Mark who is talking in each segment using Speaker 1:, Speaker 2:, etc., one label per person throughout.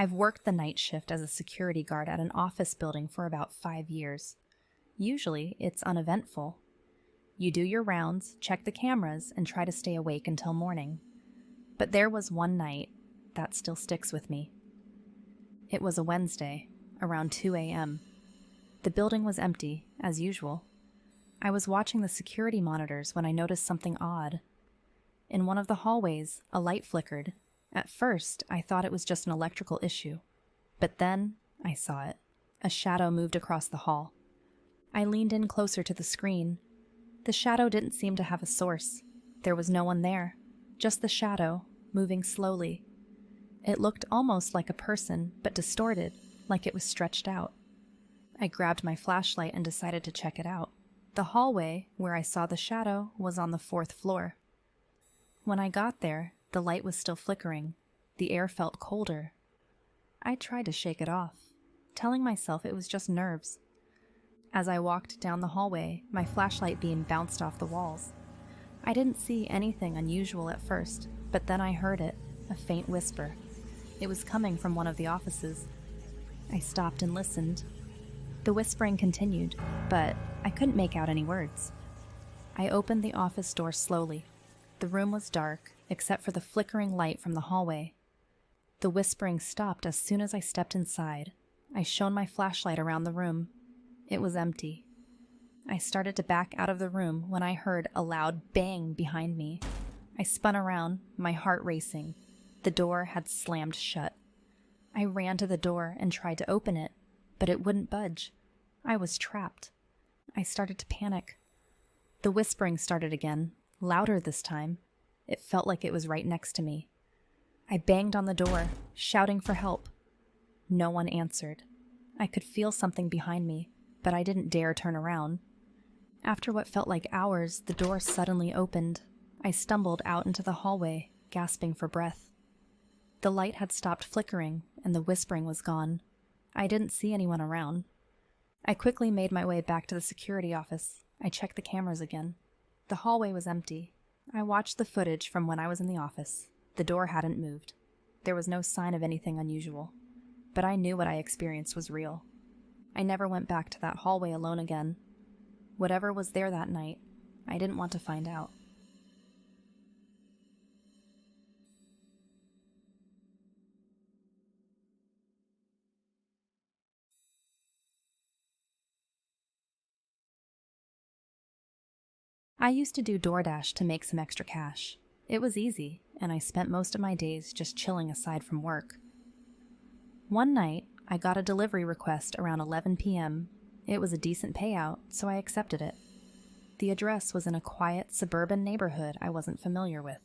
Speaker 1: I've worked the night shift as a security guard at an office building for about 5 years. Usually, it's uneventful. You do your rounds, check the cameras, and try to stay awake until morning. But there was one night that still sticks with me. It was a Wednesday, around 2 a.m. The building was empty, as usual. I was watching the security monitors when I noticed something odd. In one of the hallways, a light flickered. At first, I thought it was just an electrical issue. But then, I saw it. A shadow moved across the hall. I leaned in closer to the screen. The shadow didn't seem to have a source. There was no one there, just the shadow, moving slowly. It looked almost like a person, but distorted, like it was stretched out. I grabbed my flashlight and decided to check it out. The hallway, where I saw the shadow, was on the 4th floor. When I got there, the light was still flickering. The air felt colder. I tried to shake it off, telling myself it was just nerves. As I walked down the hallway, my flashlight beam bounced off the walls. I didn't see anything unusual at first, but then I heard it, a faint whisper. It was coming from one of the offices. I stopped and listened. The whispering continued, but I couldn't make out any words. I opened the office door slowly. The room was dark, except for the flickering light from the hallway. The whispering stopped as soon as I stepped inside. I shone my flashlight around the room. It was empty. I started to back out of the room when I heard a loud bang behind me. I spun around, my heart racing. The door had slammed shut. I ran to the door and tried to open it, but it wouldn't budge. I was trapped. I started to panic. The whispering started again, louder this time. It felt like it was right next to me. I banged on the door, shouting for help. No one answered. I could feel something behind me, but I didn't dare turn around. After what felt like hours, the door suddenly opened. I stumbled out into the hallway, gasping for breath. The light had stopped flickering, and the whispering was gone. I didn't see anyone around. I quickly made my way back to the security office. I checked the cameras again. The hallway was empty. I watched the footage from when I was in the office. The door hadn't moved. There was no sign of anything unusual. But I knew what I experienced was real. I never went back to that hallway alone again. Whatever was there that night, I didn't want to find out. I used to do DoorDash to make some extra cash. It was easy, and I spent most of my days just chilling aside from work. One night, I got a delivery request around 11 p.m. It was a decent payout, so I accepted it. The address was in a quiet suburban neighborhood I wasn't familiar with.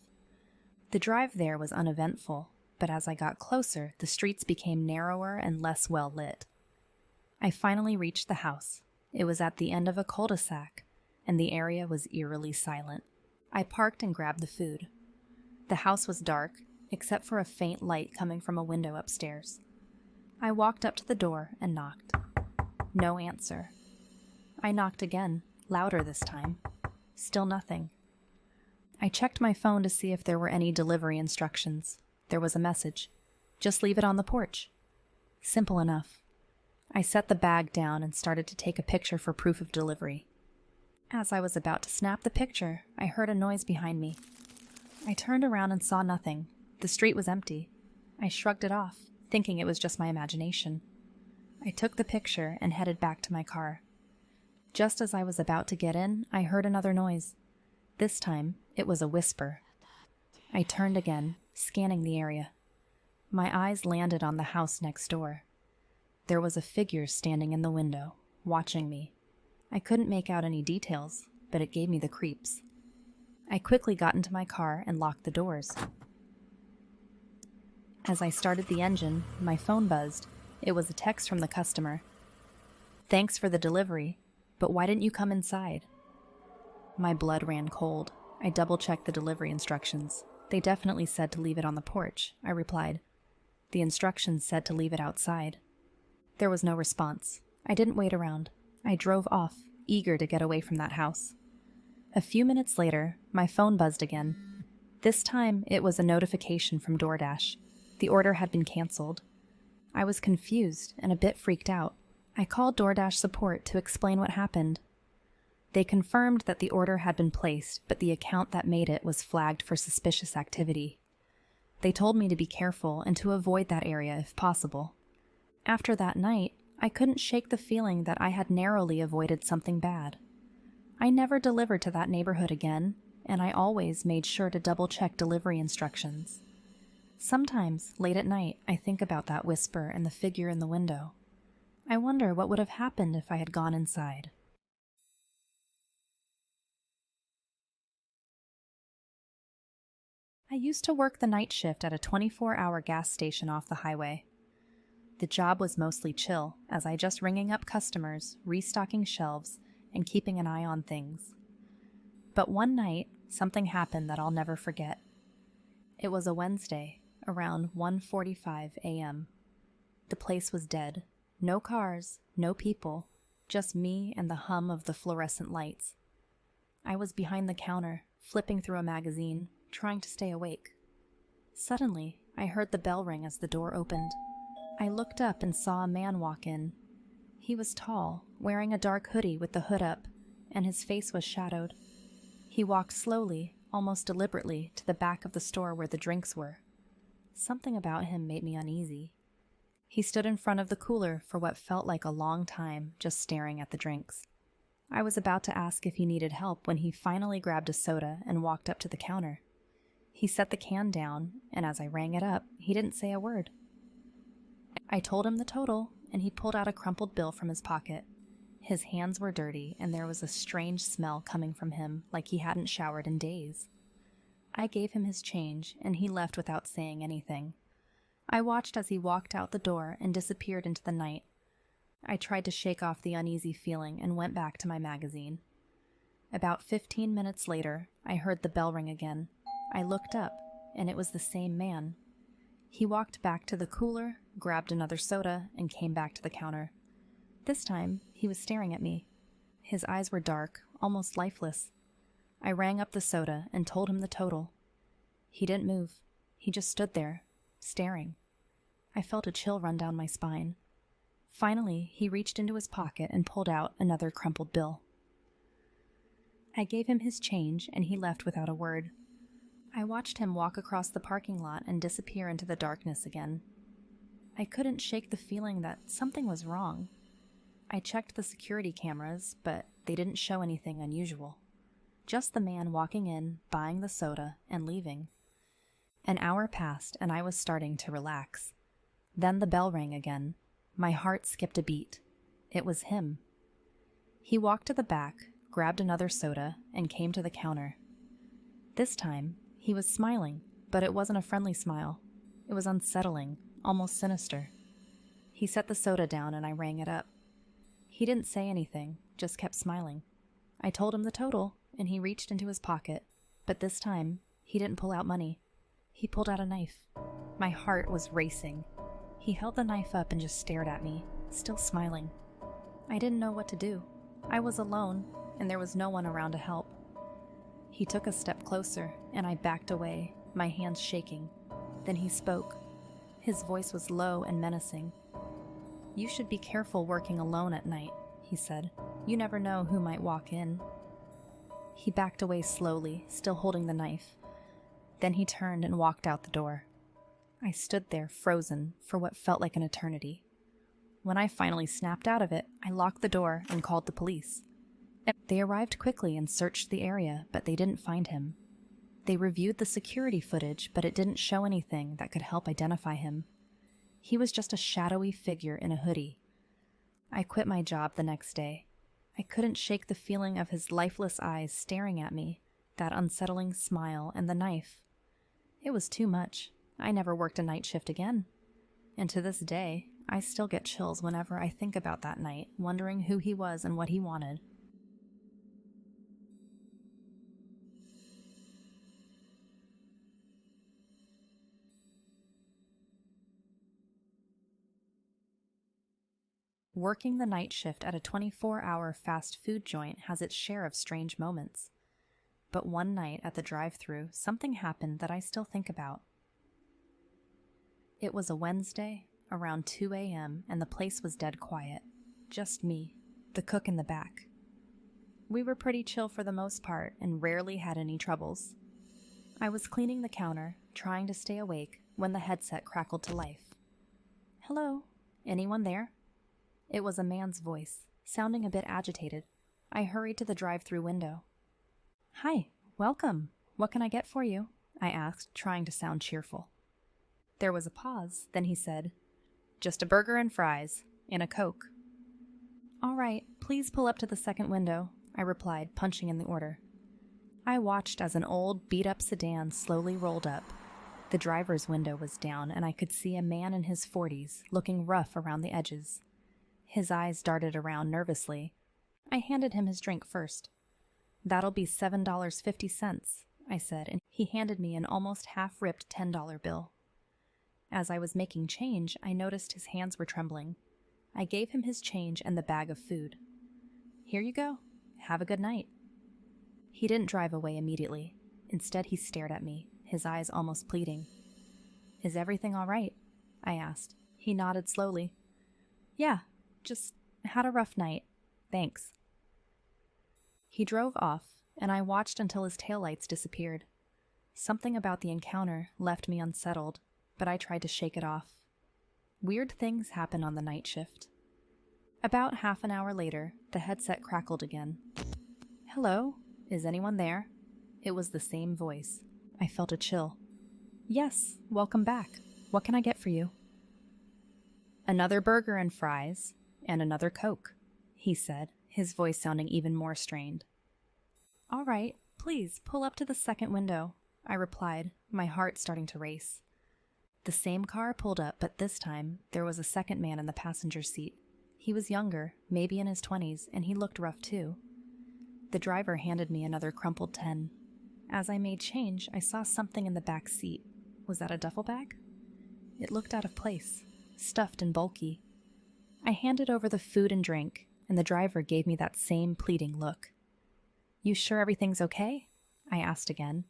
Speaker 1: The drive there was uneventful, but as I got closer, the streets became narrower and less well lit. I finally reached the house. It was at the end of a cul-de-sac, and the area was eerily silent. I parked and grabbed the food. The house was dark, except for a faint light coming from a window upstairs. I walked up to the door and knocked. No answer. I knocked again, louder this time. Still nothing. I checked my phone to see if there were any delivery instructions. There was a message. Just leave it on the porch. Simple enough. I set the bag down and started to take a picture for proof of delivery. As I was about to snap the picture, I heard a noise behind me. I turned around and saw nothing. The street was empty. I shrugged it off, thinking it was just my imagination. I took the picture and headed back to my car. Just as I was about to get in, I heard another noise. This time, it was a whisper. I turned again, scanning the area. My eyes landed on the house next door. There was a figure standing in the window, watching me. I couldn't make out any details, but it gave me the creeps. I quickly got into my car and locked the doors. As I started the engine, my phone buzzed. It was a text from the customer. "Thanks for the delivery, but why didn't you come inside?" My blood ran cold. I double-checked the delivery instructions. They definitely said to leave it on the porch, I replied. The instructions said to leave it outside. There was no response. I didn't wait around. I drove off, eager to get away from that house. A few minutes later, my phone buzzed again. This time, it was a notification from DoorDash. The order had been canceled. I was confused and a bit freaked out. I called DoorDash support to explain what happened. They confirmed that the order had been placed, but the account that made it was flagged for suspicious activity. They told me to be careful and to avoid that area if possible. After that night, I couldn't shake the feeling that I had narrowly avoided something bad. I never delivered to that neighborhood again, and I always made sure to double-check delivery instructions. Sometimes, late at night, I think about that whisper and the figure in the window. I wonder what would have happened if I had gone inside. I used to work the night shift at a 24-hour gas station off the highway. The job was mostly chill, as I just ringing up customers, restocking shelves, and keeping an eye on things. But one night, something happened that I'll never forget. It was a Wednesday, around 1:45 a.m. The place was dead. No cars, no people, just me and the hum of the fluorescent lights. I was behind the counter, flipping through a magazine, trying to stay awake. Suddenly, I heard the bell ring as the door opened. I looked up and saw a man walk in. He was tall, wearing a dark hoodie with the hood up, and his face was shadowed. He walked slowly, almost deliberately, to the back of the store where the drinks were. Something about him made me uneasy. He stood in front of the cooler for what felt like a long time, just staring at the drinks. I was about to ask if he needed help when he finally grabbed a soda and walked up to the counter. He set the can down, and as I rang it up, he didn't say a word. I told him the total, and he pulled out a crumpled bill from his pocket. His hands were dirty, and there was a strange smell coming from him, like he hadn't showered in days. I gave him his change, and he left without saying anything. I watched as he walked out the door and disappeared into the night. I tried to shake off the uneasy feeling and went back to my magazine. About 15 minutes later, I heard the bell ring again. I looked up, and it was the same man. He walked back to the cooler, grabbed another soda, and came back to the counter. This time, he was staring at me. His eyes were dark, almost lifeless. I rang up the soda and told him the total. He didn't move. He just stood there, staring. I felt a chill run down my spine. Finally, he reached into his pocket and pulled out another crumpled bill. I gave him his change, and he left without a word. I watched him walk across the parking lot and disappear into the darkness again. I couldn't shake the feeling that something was wrong. I checked the security cameras, but they didn't show anything unusual. Just the man walking in, buying the soda, and leaving. An hour passed, and I was starting to relax. Then the bell rang again. My heart skipped a beat. It was him. He walked to the back, grabbed another soda, and came to the counter. This time, he was smiling, but it wasn't a friendly smile. It was unsettling, almost sinister. He set the soda down and I rang it up. He didn't say anything, just kept smiling. I told him the total, and he reached into his pocket, but this time, he didn't pull out money. He pulled out a knife. My heart was racing. He held the knife up and just stared at me, still smiling. I didn't know what to do. I was alone, and there was no one around to help. He took a step closer, and I backed away, my hands shaking. Then he spoke. His voice was low and menacing. "You should be careful working alone at night," he said. "You never know who might walk in." He backed away slowly, still holding the knife. Then he turned and walked out the door. I stood there, frozen, for what felt like an eternity. When I finally snapped out of it, I locked the door and called the police. They arrived quickly and searched the area, but they didn't find him. They reviewed the security footage, but it didn't show anything that could help identify him. He was just a shadowy figure in a hoodie. I quit my job the next day. I couldn't shake the feeling of his lifeless eyes staring at me, that unsettling smile, and the knife. It was too much. I never worked a night shift again. And to this day, I still get chills whenever I think about that night, wondering who he was and what he wanted. Working the night shift at a 24-hour fast food joint has its share of strange moments. But one night at the drive-thru, something happened that I still think about. It was a Wednesday, around 2 a.m., and the place was dead quiet. Just me, the cook in the back. We were pretty chill for the most part and rarely had any troubles. I was cleaning the counter, trying to stay awake, when the headset crackled to life. "Hello? Anyone there?" It was a man's voice, sounding a bit agitated. I hurried to the drive-through window. "Hi, welcome. What can I get for you?" I asked, trying to sound cheerful. There was a pause, then he said, "Just a burger and fries, and a Coke." "All right, please pull up to the second window," I replied, punching in the order. I watched as an old, beat-up sedan slowly rolled up. The driver's window was down, and I could see a man in his 40s, looking rough around the edges. His eyes darted around nervously. I handed him his drink first. "That'll be $7.50, I said, and he handed me an almost half-ripped $10 bill. As I was making change, I noticed his hands were trembling. I gave him his change and the bag of food. "Here you go. Have a good night." He didn't drive away immediately. Instead, he stared at me, his eyes almost pleading. "Is everything all right?" I asked. He nodded slowly. "Yeah, just had a rough night. Thanks." He drove off, and I watched until his taillights disappeared. Something about the encounter left me unsettled, but I tried to shake it off. Weird things happen on the night shift. About half an hour later, the headset crackled again. "Hello? Is anyone there?" It was the same voice. I felt a chill. "Yes, welcome back. What can I get for you?" "Another burger and fries, and another Coke," he said, his voice sounding even more strained. "All right, please pull up to the second window," I replied, my heart starting to race. The same car pulled up, but this time there was a second man in the passenger seat. He was younger, maybe in his 20s, and he looked rough too. The driver handed me another crumpled 10. As I made change, I saw something in the back seat. Was that a duffel bag? It looked out of place, stuffed and bulky. I handed over the food and drink, and the driver gave me that same pleading look. "You sure everything's okay?" I asked again.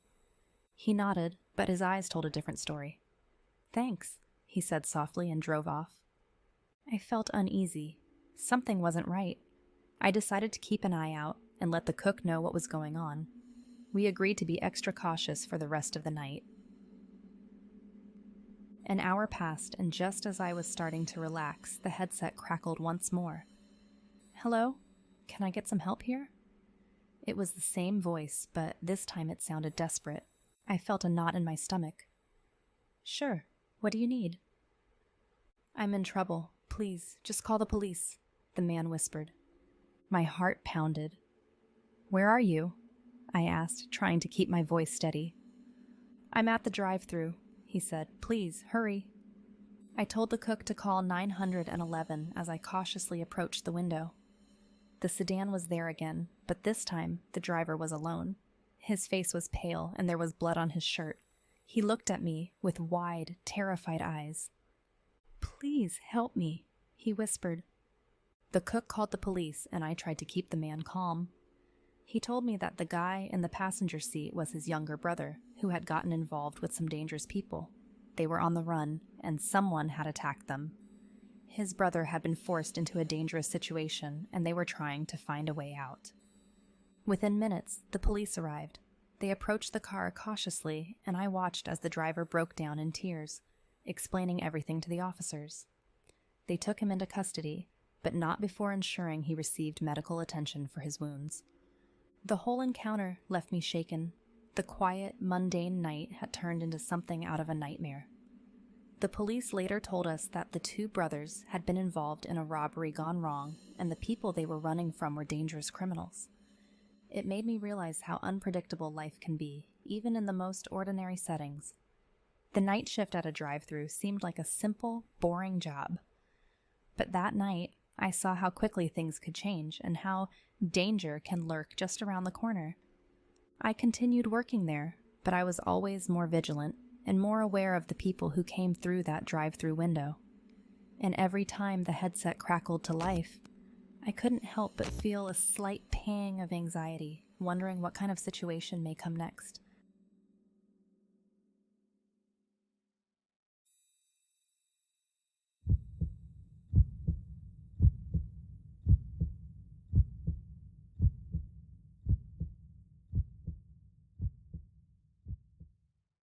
Speaker 1: He nodded, but his eyes told a different story. "Thanks," he said softly and drove off. I felt uneasy. Something wasn't right. I decided to keep an eye out and let the cook know what was going on. We agreed to be extra cautious for the rest of the night. An hour passed, and just as I was starting to relax, the headset crackled once more. "Hello? Can I get some help here?" It was the same voice, but this time it sounded desperate. I felt a knot in my stomach. "Sure. What do you need?" "I'm in trouble. Please, just call the police," the man whispered. My heart pounded. "Where are you?" I asked, trying to keep my voice steady. "I'm at the drive-thru," he said. "Please, hurry." I told the cook to call 911 as I cautiously approached the window. The sedan was there again, but this time the driver was alone. His face was pale, and there was blood on his shirt. He looked at me with wide, terrified eyes. "Please help me," he whispered. The cook called the police, and I tried to keep the man calm. He told me that the guy in the passenger seat was his younger brother, who had gotten involved with some dangerous people. They were on the run, and someone had attacked them. His brother had been forced into a dangerous situation, and they were trying to find a way out. Within minutes, the police arrived. They approached the car cautiously, and I watched as the driver broke down in tears, explaining everything to the officers. They took him into custody, but not before ensuring he received medical attention for his wounds. The whole encounter left me shaken. The quiet, mundane night had turned into something out of a nightmare. The police later told us that the two brothers had been involved in a robbery gone wrong, and the people they were running from were dangerous criminals. It made me realize how unpredictable life can be, even in the most ordinary settings. The night shift at a drive-thru seemed like a simple, boring job. But that night, I saw how quickly things could change and how danger can lurk just around the corner. I continued working there, but I was always more vigilant and more aware of the people who came through that drive-thru window. And every time the headset crackled to life, I couldn't help but feel a slight pang of anxiety, wondering what kind of situation may come next.